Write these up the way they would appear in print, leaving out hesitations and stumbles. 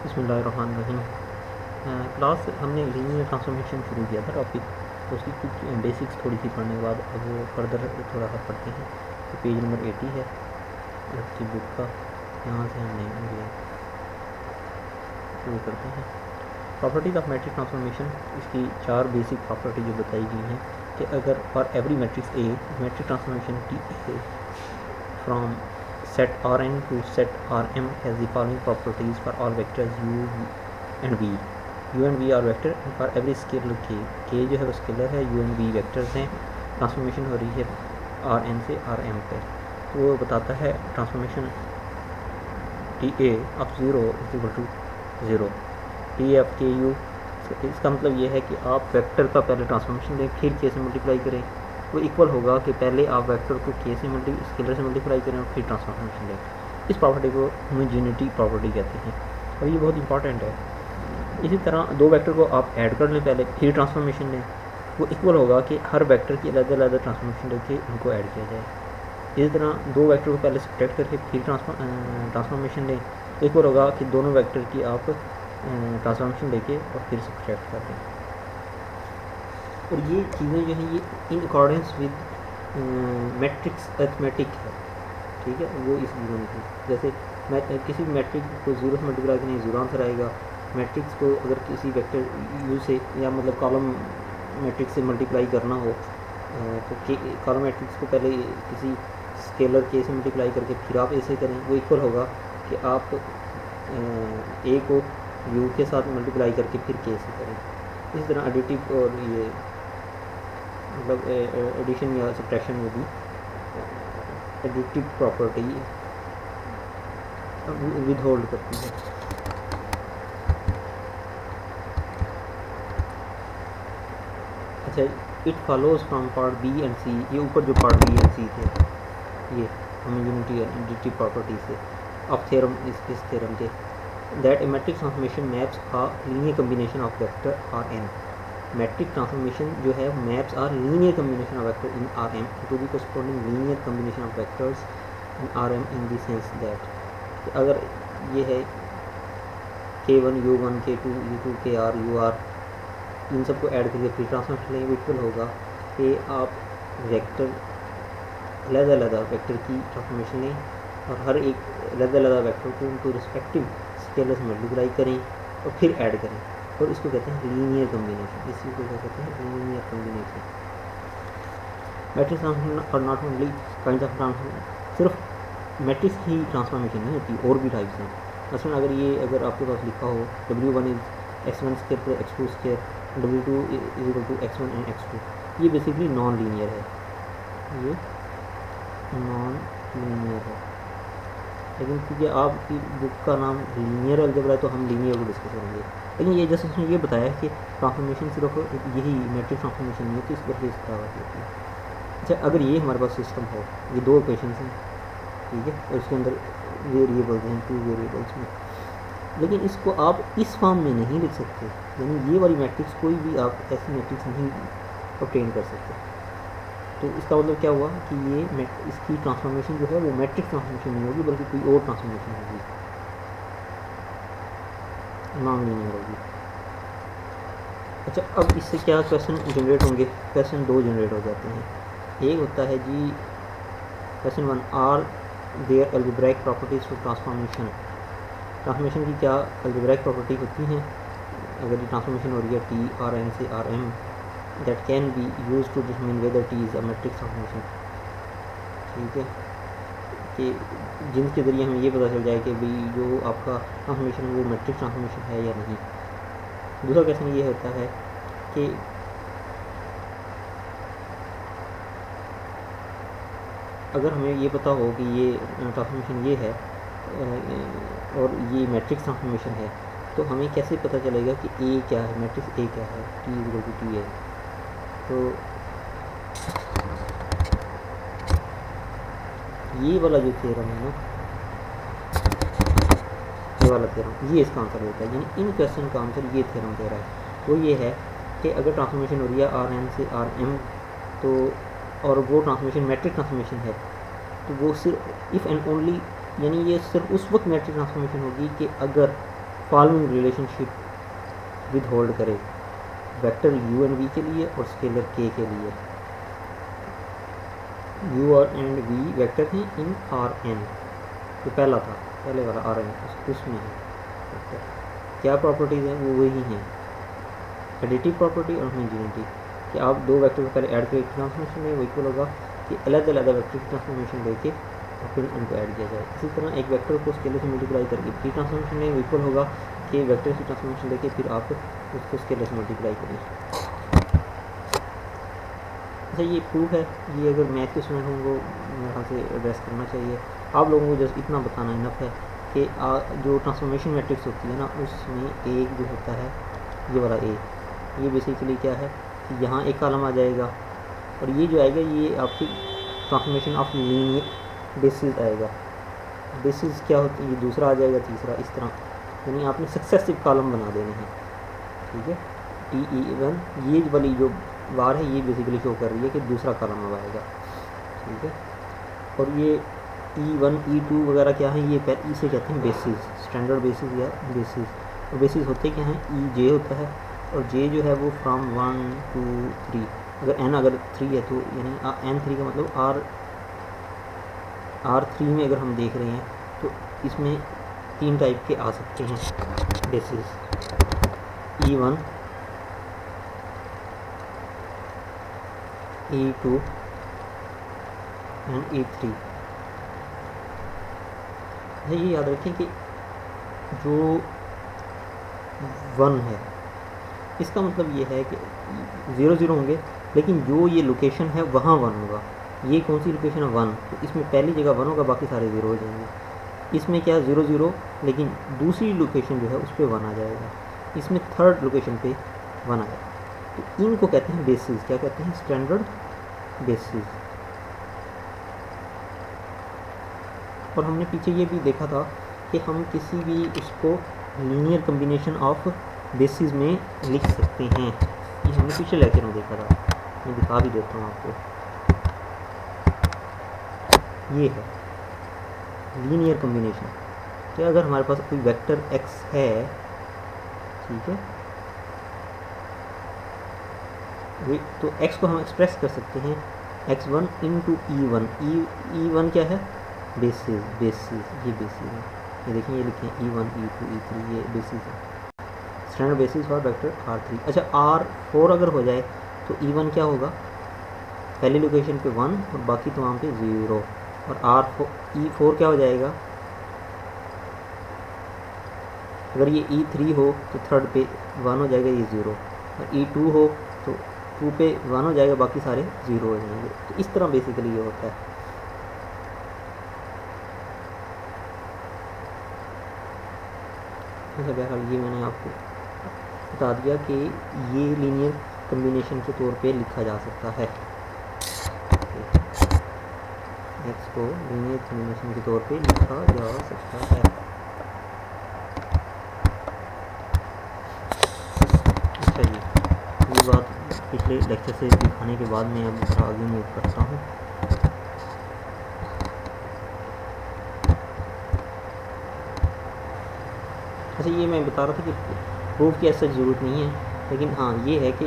बिस्मिल्लाहिर्रहमानिर्रहीम। क्लास हमने linear transformation शुरू किया था टॉपिक, तो उसकी कुछ बेसिक्स थोड़ी सी पढ़ने के बाद अब वो फर्दर थोड़ा सा पढ़ते हैं। तो पेज नंबर 80 है आपकी बुक का, यहाँ से हमने ये शुरू करते हैं। प्रॉपर्टीज़ ऑफ मैट्रिक्स ट्रांसफॉर्मेशन, इसकी 4 बेसिक प्रॉपर्टी जो बताई गई हैं कि अगर for every matrix A matrix transformation T A from set Rn to set Rm has the following properties for all vectors u and v. u and v are vector and for every scalar k जो है वो scalar है, u and v vectors हैं। Transformation हो रही है Rn से Rm पे, तो वो बताता है transformation T A of 0 is equal to 0 T F K U. इसका मतलब ये है कि आप वेक्टर का पहले ट्रांसफॉर्मेशन लें, फिर के से मल्टीप्लाई करें। वो इक्वल होगा कि पहले आप वेक्टर को के से स्केलर से मल्टीप्लाई करें और फिर ट्रांसफॉर्मेशन लें। इस प्रॉपर्टी को होमोजेनिटी प्रॉपर्टी कहते हैं और ये बहुत इंपॉर्टेंट है। इसी तरह दो वेक्टर को आप ऐड कर लें पहले, फिर ट्रांसफॉर्मेशन लें। वो इक्वल होगा कि हर वेक्टर की अलग अलग ट्रांसफॉर्मेशन लेके उनको ऐड किया जाए। इसी तरह दो वेक्टर को पहले सब्ट्रैक्ट करके फिर ट्रांसफॉर्मेशन लें, तो इक्वल होगा कि दोनों वेक्टर की आप ट्रांसफॉर्मेशन लेके और फिर सब्ट्रैक्ट कर दें। और ये चीज़ें जो हैं ये in accordance with matrix arithmetic है, ठीक है। वो इस गिवन की जैसे किसी मैट्रिक्स को 0 से मल्टीप्लाई करें 0 आंसर आएगा। मैट्रिक्स को अगर किसी वेक्टर यू से या मतलब कॉलम मैट्रिक्स से मल्टीप्लाई करना हो तो कॉलम मैट्रिक्स को पहले किसी स्केलर के से मल्टीप्लाई करके फिर आप ऐसे करें, वो इक्वल होगा कि आप ए को यू के साथ मल्टीप्लाई करके फिर के से करें। इस तरह एडिटिव और ये मतलब एडिशन या सब्ट्रैक्शन में भी एडिटिव प्रॉपर्टी विद होल्ड करती है। अच्छा, it follows from part B and C, ये ऊपर जो पार्ट बी एंड सी थे ये होमोजेनिटी एडिटिव प्रॉपर्टी से ऑफ थ्योरम, इस थ्योरम के that a matrix transformation maps a linear combination of vector R N. Matrix transformation जो है maps are linear combination of vector in R M to the corresponding linear combination of vectors in R M in the sense that अगर ये है K1 U1 K2 U2 KR UR, इन सबको add करके फिर transformation लेंगे, equal होगा कि आप वेक्टर अलग अलग वेक्टर की ट्रांसफॉर्मेशन लें और हर एक अलग अलग वेक्टर को उनको रिस्पेक्टिव स्केलर से मल्टीप्लाई करें और फिर ऐड करें, और इसको कहते हैं लीनियर कम्बिनेशन। इसी को क्या कहते हैं? Linear combination. मैट्रिक्स ट्रांसफॉर्मेशन और not only kind of transformation, सिर्फ मैट्रिक्स ही ट्रांसफॉर्मेशन नहीं होती, और भी टाइप्स हैं। मसलन अगर आपके पास लिखा हो W1 is x1 square plus x2 square, W2 is equal to x1 and x2, ये बेसिकली नॉन लीनियर है, ये नॉन लीनियर है। लेकिन क्योंकि आपकी बुक का नाम लीनियर अलजेब्रा है तो हम लीनियर को डिस्कस करेंगे। लेकिन ये जैसे उसने ये बताया कि ट्रांसफॉर्मेशन सिर्फ यही मैट्रिक्स ट्रांसफॉर्मेशन नहीं होती, इस पर इस तरह होती है। अच्छा, अगर ये हमारे पास सिस्टम हो, ये दो इक्वेशंस हैं, ठीक है, और इसके अंदर वेरिएबल्स हैं, 2 वेरिएबल्स में, लेकिन इसको आप इस फॉर्म में नहीं लिख सकते, यानी ये वाली मैट्रिक्स कोई भी आप ऐसी मैट्रिक्स नहीं ऑब्टेन कर सकते। तो इसका मतलब क्या हुआ कि ये इसकी ट्रांसफॉर्मेशन जो है वो मैट्रिक्स ट्रांसफॉर्मेशन नहीं होगी, बल्कि कोई और ट्रांसफॉर्मेशन होगी, नॉन लीनियर होगी। अच्छा, अब इससे क्या क्वेश्चन जनरेट होंगे? क्वेश्चन 2 जनरेट हो जाते हैं। एक होता है जी question 1, are there algebraic properties for transformation. Transformation की क्या अलजेब्राइक प्रॉपर्टी होती हैं अगर ये ट्रांसफॉर्मेशन हो रही है टी आर एन से R M, that can be use to determine whether T is a matrix transformation, ठीक है, कि जिनके ज़रिए हमें ये पता चल जाए कि भाई जो आपका ट्रांसफॉर्मेशन है वो मैट्रिक्स ट्रांसफॉर्मेशन है या नहीं। दूसरा क्वेश्चन ये होता है कि अगर हमें ये पता हो कि ये ट्रांसफॉर्मेशन ये है और ये मैट्रिक्स ट्रांसफॉर्मेशन है, तो हमें कैसे पता चलेगा कि ए क्या है, मैट्रिक्स ए क्या है, टी इक्वल टू टी है। तो ये वाला जो थ्योरम है ना, ये वाला थ्योरम, ये इसका आंसर देता है, यानी इन क्वेश्चन का आंसर ये थ्योरम दे रहा है। वो ये है कि अगर ट्रांसफॉर्मेशन हो रही है आर एन से आर एम, तो और वो ट्रांसफॉर्मेशन मैट्रिक्स ट्रांसफॉर्मेशन है, तो वो सिर्फ इफ़ एंड ओनली, यानी ये सिर्फ उस वक्त मैट्रिक्स ट्रांसफॉर्मेशन होगी कि अगर फॉलोइंग रिलेशनशिप विद होल्ड करे, वेक्टर u एंड v के लिए और स्केलर k के लिए। u और एंड v वेक्टर हैं इन Rn, जो पहला था, पहले वाला Rn उसमें है वेक्टर। क्या प्रॉपर्टीज़ हैं वो वही हैं, एडिटिव प्रॉपर्टी और होमोजेनिटी, कि आप दो वेक्टर को पहले ऐड करके ट्रांसफॉर्मेशन में वो इक्वल होगा कि अलग अलग वेक्टर की ट्रांसफॉर्मेशन लेके और फिर उनको ऐड किया जाए। इसी तरह एक वेक्टर को स्केलर से मल्टीप्लाई करके प्री ट्रांसफॉर्मेशन में इक्वल होगा कि वेक्टर की ट्रांसफॉर्मेशन लेके फिर आप उसको स्केलर से मल्टीप्लाई करें। अच्छा ये प्रूफ है, ये अगर मैथ के स्टूडेंट होंगे मेरे ख्याल से एड्रेस करना चाहिए। आप लोगों को जस्ट इतना बताना इनफ है कि जो ट्रांसफॉर्मेशन मैट्रिक्स होती है ना उसमें एक जो होता है ये वाला ए, ये बेसिकली क्या है कि यहाँ एक कॉलम आ जाएगा और ये जो आएगा ये आपकी ट्रांसफॉर्मेशन ऑफ लीनियर बेसिस आएगा। बेसिस क्या होती है, ये दूसरा आ जाएगा, तीसरा, इस तरह, यानी आपने सक्सेसिव कॉलम बना देने हैं। ठीक है, Te1 ये वाली जो बार है ये बेसिकली शो कर रही है कि दूसरा कॉलम अब आएगा। ठीक है, और ये E1 E2 वगैरह क्या है, ये इसे कहते हैं बेसिस, स्टैंडर्ड बेसिस या बेसिस। और बेसिस होते क्या हैं, EJ होता है और J जो है वो फ्रॉम 1 2 3, अगर n अगर 3 है तो यानी n3 का मतलब R3 में अगर हम देख रहे हैं तो इसमें 3 टाइप के आ सकते हैं basis, E1 E2 and E3। ये याद रखें कि जो 1 है इसका मतलब ये है कि 0 0 होंगे, लेकिन जो ये लोकेशन है वहाँ 1 होगा। ये कौन सी लोकेशन है, 1, तो इसमें पहली जगह 1 होगा, बाकी सारे 0 हो जाएंगे। इसमें क्या 0 0, लेकिन दूसरी लोकेशन जो है उस पर 1 आ जाएगा, इसमें थर्ड लोकेशन पे 1 आएगा। तो इनको कहते हैं बेसिस, क्या कहते हैं, स्टैंडर्ड बेसिस। और हमने पीछे ये भी देखा था कि हम किसी भी उसको लीनियर कम्बिनेशन ऑफ बेसिस में लिख सकते हैं, ये हमने पिछले लेक्चर में देखा था, मैं दिखा भी देता हूँ आपको। ये है लीनियर कम्बिनेशन, कि अगर हमारे पास कोई वेक्टर x है, ठीक है, तो x को हम एक्सप्रेस कर सकते हैं x1 इंटू E1। E1 क्या है, बेसिस, ये बेसिस है, ये देखिए ये लिखे E1 E2 E3, ये बेसिस है, standard basis for vector R3। अच्छा R4 अगर हो जाए तो E1 क्या होगा, पहली लोकेशन पे 1 और बाकी तमाम पे 0, और E4 क्या हो जाएगा, अगर ये E3 हो तो थर्ड पे 1 हो जाएगा, ये 0, और E2 हो तो 2 पे 1 हो जाएगा, बाकी सारे 0 हो जाएंगे। तो इस तरह बेसिकली ये होता है। अच्छा बहरहाल ये मैंने आपको बता दिया कि ये लीनियर कम्बिनेशन के तौर पे लिखा जा सकता है, x को लीनियर कम्बिनेशन के तौर पे लिखा जा सकता है। अच्छा जी, ये बात पिछले लेक्चर से दिखाने के बाद मैं अब आगे मूव करता हूँ। अच्छा ये मैं बता रहा था कि प्रूफ की ऐसा ज़रूरत नहीं है, लेकिन हाँ ये है कि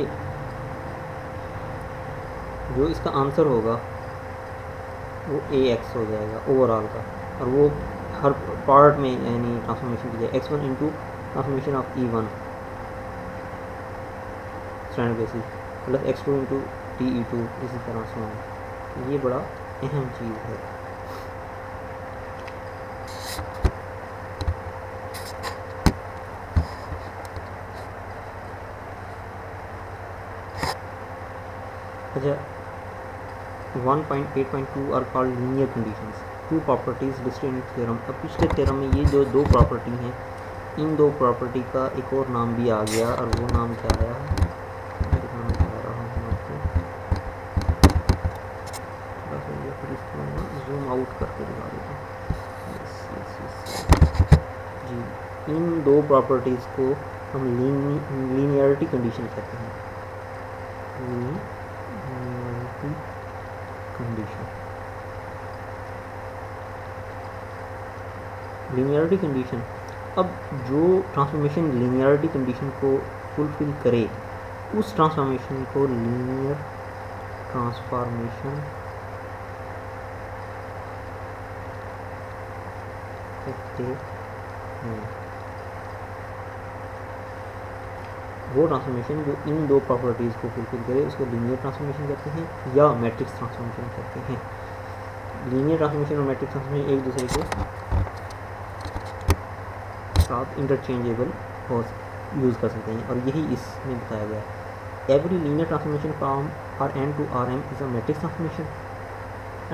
जो इसका आंसर होगा वो AX हो जाएगा ओवरऑल का, और वो हर पार्ट में यानी ट्रांसफॉर्मेशन की जाए x1 into transformation of E1 standard basis plus x2 into TE2, इसी तरह से। ये बड़ा अहम चीज़ है। अच्छा 1.8.2 are called linear conditions, 2 properties listed in theorem. अब पिछले थ्योरम में ये जो 2 प्रॉपर्टी हैं, इन 2 प्रॉपर्टी का एक और नाम भी आ गया, और वो नाम क्या आया मैं दिखाना चाह रहा हूँ आपको, फिर इसको जूम आउट करके दिखा देता हूँ जी। इन 2 प्रॉपर्टीज़ को हम लीनियरिटी कंडीशन कहते हैं, लीनियरिटी कंडीशन अब जो ट्रांसफॉर्मेशन लीनियरिटी कंडीशन को फुलफिल करे उस ट्रांसफॉर्मेशन को लीनियर ट्रांसफॉर्मेशन कहते हैं। वो ट्रांसफॉर्मेशन जो इन दो प्रॉपर्टीज़ को फुलफिल करे उसको लीनियर ट्रांसफॉर्मेशन कहते हैं या मैट्रिक्स ट्रांसफॉर्मेशन कहते हैं। लीनियर ट्रांसफॉर्मेशन और मैट्रिक्स ट्रांसफॉर्मेशन एक दूसरे के साथ इंटरचेंजेबल और यूज़ कर सकते हैं और यही इसमें बताया गया है। Every linear transformation from Rn to Rm is a matrix transformation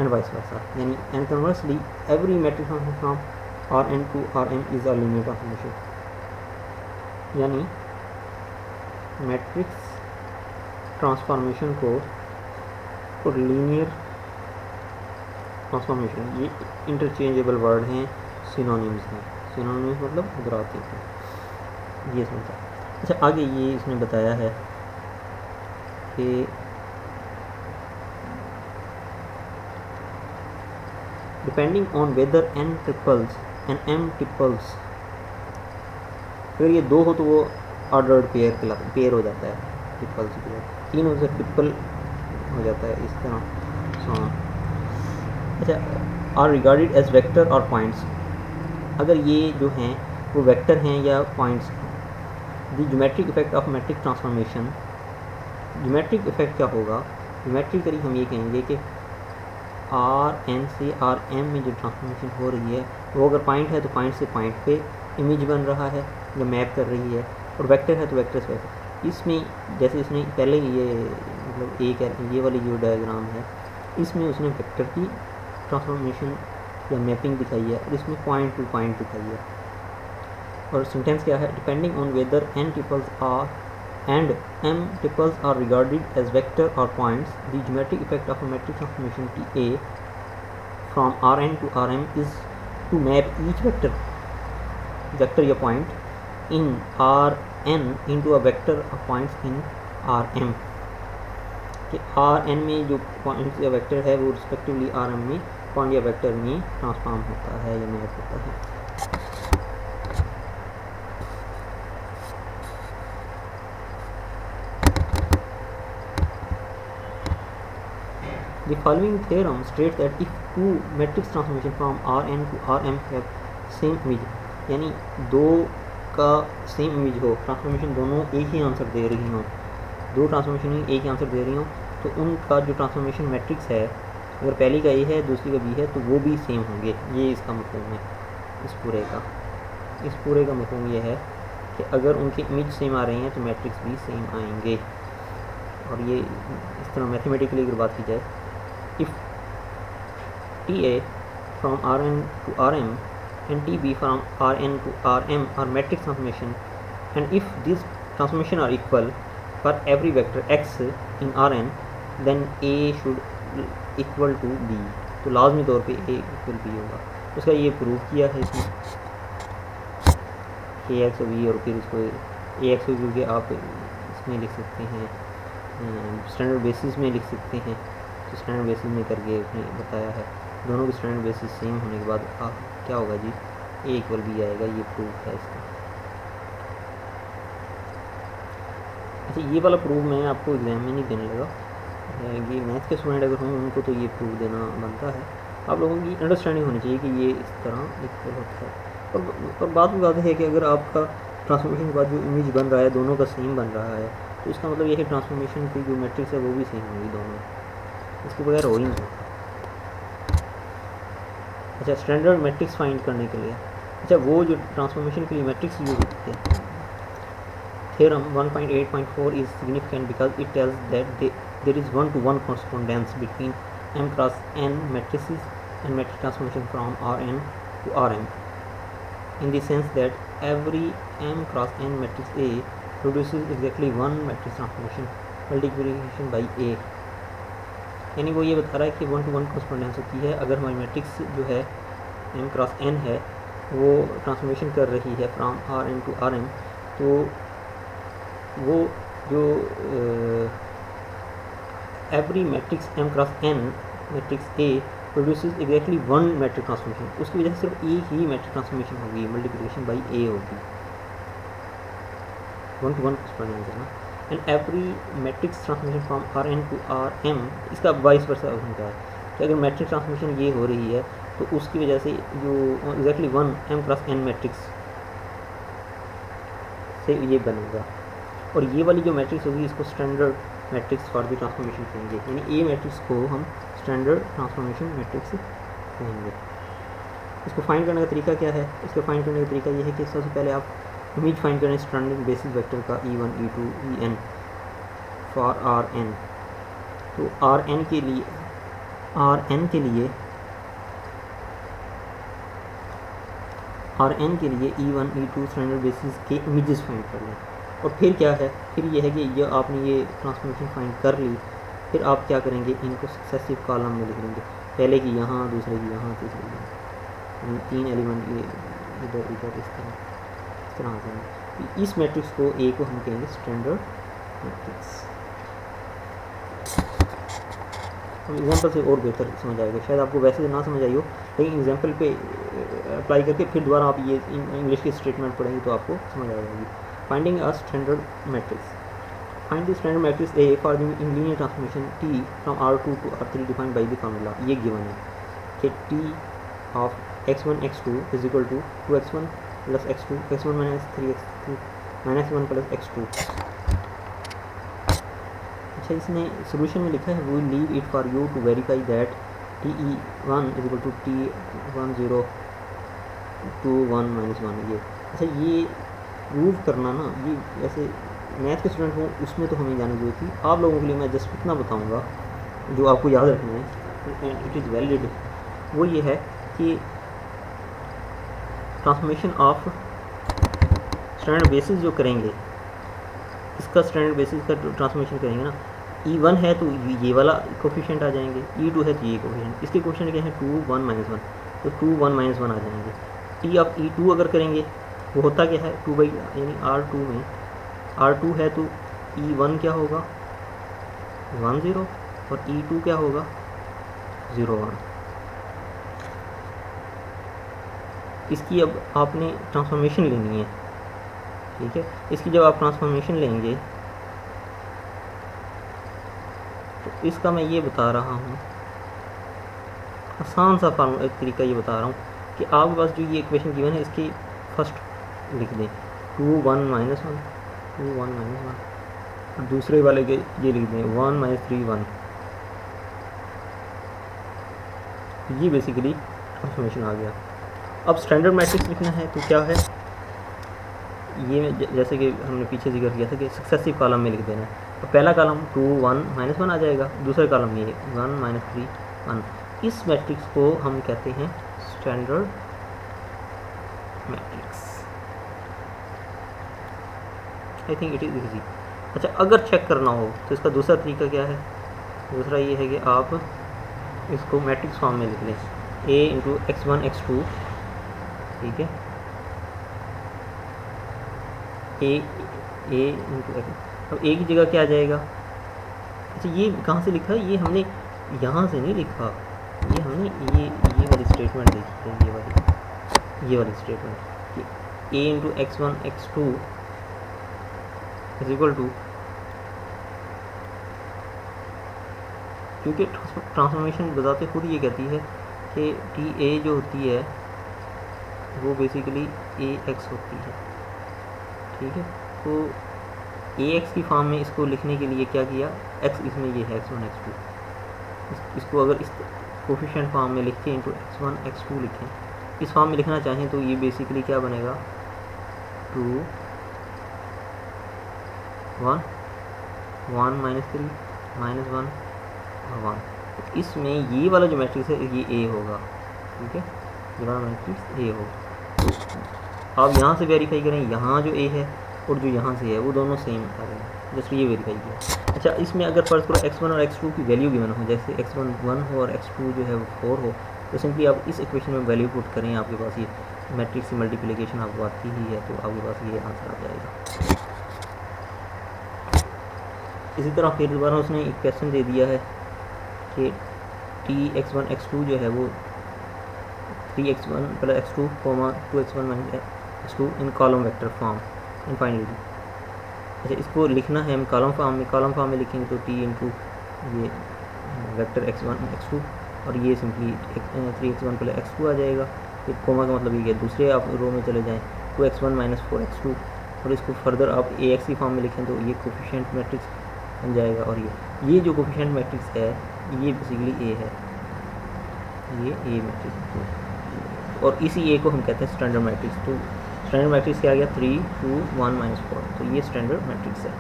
and vice versa, यानी and conversely every matrix transformation from Rn to Rm is a linear transformation, यानी मैट्रिक्स ट्रांसफॉर्मेशन को और लीनियर ट्रांसफॉर्मेशन ये interchangeable word हैं, synonyms हैं। Synonyms मतलब उधराते हैं, ये समझा। अच्छा, आगे ये इसने बताया है कि depending on whether n triples and m triples, अगर ये दो हो तो वो ऑर्डर्ड पेयर हो जाता है, ट्रिपल्स पेयर। तीन हो तो ट्रिपल हो जाता है, इस तरह। अच्छा, आर रिगार्डेड एज वेक्टर और पॉइंट्स, अगर ये जो हैं वो वेक्टर हैं या पॉइंट्स हैं। The geometric effect of matrix transformation, geometric effect क्या होगा? ज्योमेट्रिकली हम ये कहेंगे कि Rn से Rm में जो ट्रांसफॉर्मेशन हो रही है वो अगर पॉइंट है तो पॉइंट से पॉइंट पे इमेज बन रहा है या मैप कर रही है, और वेक्टर है तो वेक्टर से वेक्टर। इसमें जैसे इसने पहले ये मतलब ये वाली जो डायग्राम है इसमें उसने वेक्टर की ट्रांसफॉर्मेशन या मैपिंग दिखाई है और इसमें पॉइंट टू पॉइंट दिखाई है। और सेंटेंस क्या है? Depending on whether n triples are and m triples are regarded as vector or points, the geometric effect of a matrix transformation Ta from Rn to Rm is to map each vector या point in Rn into a vector of points in Rm, कि Rn में जो points या vector है वो respectively Rm में point या vector में ट्रांसफॉर्म होता है या मैप होता है। The following theorem states that if two matrix transformation from Rn to Rm have same image, यानी दो का सेम इमेज हो, ट्रांसफॉर्मेशन दोनों एक ही आंसर दे रही हों, दो ट्रांसफॉर्मेशन एक ही आंसर दे रही हों, तो उनका जो ट्रांसफॉर्मेशन मैट्रिक्स है अगर पहली का ए है दूसरी का बी है तो वो भी सेम होंगे। ये इसका मफहूम है इस पूरे का मफहूम ये है कि अगर उनकी इमेज सेम आ रही हैं तो मैट्रिक्स भी सेम आएंगे। और ये इस तरह मैथमेटिकली अगर बात की जाए, if Ta from Rn to Rm and Tb from Rn to Rm are matrix transformation, and if these transformation are equal for every vector x in Rn, then A should equal to B, तो लाजमी तौर पे A equal B होगा। उसका ये prove किया है इसमें Ax और B, और फिर इसको Ax और B के आप इसमें लिख सकते हैं, स्टैंडर्ड बेसिस में लिख सकते हैं। तो स्टैंडर्ड बेसिस में करके उसने बताया है, दोनों की स्टैंडर्ड बेसिस सेम होने के बाद क्या होगा जी, A इक्वल B आएगा, ये प्रूफ है इसका। अच्छा, ये वाला प्रूफ मैं आपको एग्जाम में नहीं देने लगा, ये मैथ्स के स्टूडेंट अगर हों उनको तो ये प्रूफ देना बनता है। आप लोगों की अंडरस्टैंडिंग होनी चाहिए कि ये इस तरह इक्वल होता है। और बात है कि अगर आपका ट्रांसफॉर्मेशन के बाद जो इमेज बन रहा है दोनों का सेम बन रहा है तो इसका मतलब ये है ट्रांसफॉर्मेशन की जो मैट्रिक्स है वो भी सेम होगी दोनों, इसके बगैर हो ही नहीं सकता। अच्छा, स्टैंडर्ड मैट्रिक्स फाइंड करने के लिए, अच्छा वो जो ट्रांसफॉर्मेशन के लिए मैट्रिक्स यूज होती है, theorem 1.8.4 is significant because it tells that there is 1-to-1 correspondence between m cross n matrices and matrix transformation from Rn to Rm, in the sense that every m cross n matrix A produces exactly one matrix transformation multiplication by A, यानी वो ये बता रहा है कि 1-to-1 correspondence होती है। अगर हमारी मैट्रिक्स जो है m क्रॉस n है वो ट्रांसफॉर्मेशन कर रही है फ्रॉम Rn to Rm, तो वो जो every matrix m cross n matrix A produces exactly one matrix transformation, उसकी वजह से सिर्फ एक ही मैट्रिक ट्रांसफॉर्मेशन होगी, मल्टीप्लिकेशन बाई ए होगी, 1 to 1 एक्सपोनेंशियल है ना। And every matrix transformation from R N to R M, इसका वाइस वर्सा होता है कि अगर मैट्रिक्स ट्रांसफॉर्मेशन ये हो रही है तो उसकी वजह से जो एग्जैक्टली 1 m + n मैट्रिक्स से ये बनेगा, और ये वाली जो मैट्रिक्स होगी इसको standard matrix for the transformation कहेंगे, यानी ए मैट्रिक्स को हम स्टैंडर्ड ट्रांसफॉर्मेशन मैट्रिक्स कहेंगे। इसको फाइंड करने का तरीका क्या है? इसको फाइंड करने का तरीका ये है कि सबसे पहले आप इमेज फाइंड करें स्टैंडिंग बेसिस वेक्टर का e1 e2 en for R N. तो आर एन के लिए e1 e2 स्टैंडर्ड बेसिस के इमेजेस फाइंड कर लें, और फिर क्या है, फिर ये है कि ये आपने ये ट्रांसफॉर्मेशन फाइंड कर ली, फिर आप क्या करेंगे, इनको सक्सेसिव कॉलम में लिख लेंगे, पहले की यहाँ, दूसरे की यहाँ, तीसरे की यहाँ, 3 एलिमेंट इधर इस तरह से। इस मैट्रिक्स को ए को हम कहेंगे स्टैंडर्ड मैट्रिक्स। हम एग्जांपल से और बेहतर समझ आएगा, शायद आपको वैसे ना समझ आई हो, लेकिन एग्जांपल पे अप्लाई करके फिर दोबारा आप ये इंग्लिश की स्टेटमेंट पढ़ेंगे तो आपको समझ आ जाएगी। Finding a standard matrix, find the standard matrix A for the in linear transformation T from R2 to R3 defined by the formula. ये गिवन है कि T of x1 x2 is equal to 2x1 plus x2 x1 minus 3x3 minus 1 plus x2। अच्छा, इसने solution में लिखा है, we leave it for you to verify that TE1 is equal to T10 2 1 minus 1। ये अच्छा, ये prove करना ना, ये ऐसे मैथ के स्टूडेंट हो उसमें तो हमें जाने जरूरत थी, आप लोगों के लिए मैं जस्ट इतना बताऊंगा जो आपको याद रखना है, इट इज़ वैलिड। वो ये है कि ट्रांसफॉर्मेशन ऑफ स्टैंडर्ड बेसिस जो करेंगे, इसका स्टैंडर्ड बेसिस का ट्रांसफॉर्मेशन करेंगे ना, E1 है तो ये वाला कोफिशिएंट आ जाएंगे, E2 है तो ये कोफिशिएंट, इसके कोफिशिएंट क्या है 2 1 माइनस 1, तो 2 1 माइनस 1 आ जाएंगे। टी ऑफ E2 अगर करेंगे वो होता क्या है 2 यानी R2 में R2 है तो E1 क्या होगा 1 0 और E2 क्या होगा 0 1। इसकी अब आपने ट्रांसफॉर्मेशन लेनी है, ठीक है। इसकी जब आप ट्रांसफॉर्मेशन लेंगे तो इसका मैं ये बता रहा हूँ, आसान सा फार्मूला, एक तरीका ये बता रहा हूँ कि आपके पास जो ये इक्वेशन गिवन है इसकी फर्स्ट लिख दें 2 1 माइनस 1 2 1 माइनस 1, और दूसरे वाले के ये लिख दें 1 माइनस 3 1। ये बेसिकली ट्रांसफॉर्मेशन आ गया। अब स्टैंडर्ड मैट्रिक्स लिखना है तो क्या है, ये जैसे कि हमने पीछे जिक्र किया था कि सक्सेसिव कॉलम में लिख देना है। तो पहला कॉलम 2 1 माइनस 1 आ जाएगा, दूसरा कॉलम ये 1 माइनस 3 1। इस मैट्रिक्स को हम कहते हैं standard matrix. I think it is easy. अच्छा, अगर चेक करना हो तो इसका दूसरा तरीका क्या है, दूसरा ये है कि आप इसको मैट्रिक्स फॉर्म में लिख लें, a इंटू x1 x2, ठीक है, a इंटू x। अब a की जगह क्या आ जाएगा, अच्छा ये कहाँ से लिखा है, ये हमने यहाँ से नहीं लिखा, ये हमने ये वाली स्टेटमेंट देखी है, ये वाली स्टेटमेंट कि a into x1 x2 is equal to, क्योंकि ट्रांसफॉर्मेशन बताते खुद ये कहती है कि टी ए जो होती है वो बेसिकली ए एक्स होती है, ठीक है। तो ए एक्स की फॉर्म में इसको लिखने के लिए क्या किया, एक्स इसमें ये है x1 x2, इसको अगर इस कोफिशिएंट फॉर्म में लिख के इंटू x1 x2 लिखें, इस फॉर्म में लिखना चाहें तो ये बेसिकली क्या बनेगा 2 1 1 माइनस 3 माइनस 1 और 1। तो इसमें ये वाला जो मैट्रिक्स है ये ए होगा, ठीक है, ये वाला मैट्रिक्स ए होगा। तो आप यहाँ से वेरीफाई करें, यहाँ जो ए है और जो यहाँ से है वो दोनों सेम आ रहे हैं, जस्ट ये वेरीफाई किया। अच्छा, इसमें अगर फर्स्ट करो x1 और x2 की वैल्यू गिवन हो, जैसे x1 1 हो और x2 जो है वो 4 हो, तो सिंपली आप इस इक्वेशन में वैल्यू पुट करें, आपके पास ये मैट्रिक्स की मल्टीप्लिकेशन आपको आती ही है, तो आपके पास ये आंसर आ जाएगा। इसी तरह फिर दोबारा उसने एक क्वेश्चन दे दिया है कि T(x1) x2 जो है वो 3x1 plus x2 2x1 minus x2 in column vector form infinity. अच्छा, इसको लिखना है हम कॉलम फॉर्म में लिखेंगे तो t इंटू ये वेक्टर x1 x2 और ये सिंपली 3x1 प्लस x2 आ जाएगा। फिर कोमा का मतलब ये दूसरे आप रो में चले जाएँ 2x1 माइनस 4x2 और इसको फर्दर आप ax की फॉर्म में लिखें तो ये कोफिशिएंट मैट्रिक्स बन जाएगा। और ये जो कोफिशिएंट मैट्रिक्स है ये बेसिकली a है, ये a मैट्रिक्स और इसी a को हम कहते हैं स्टैंडर्ड मैट्रिक्स। तो स्टैंडर्ड मैट्रिक्स क्या आ गया 3 2 1 माइनस 4, तो ये स्टैंडर्ड मैट्रिक्स है।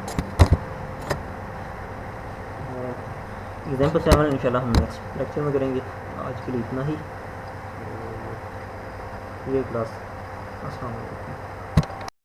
एग्जाम्पल 7 इंशाल्लाह हम नेक्स्ट लेक्चर में करेंगे। आज के लिए इतना ही, ये क्लास अस्सलाम वालेकुम।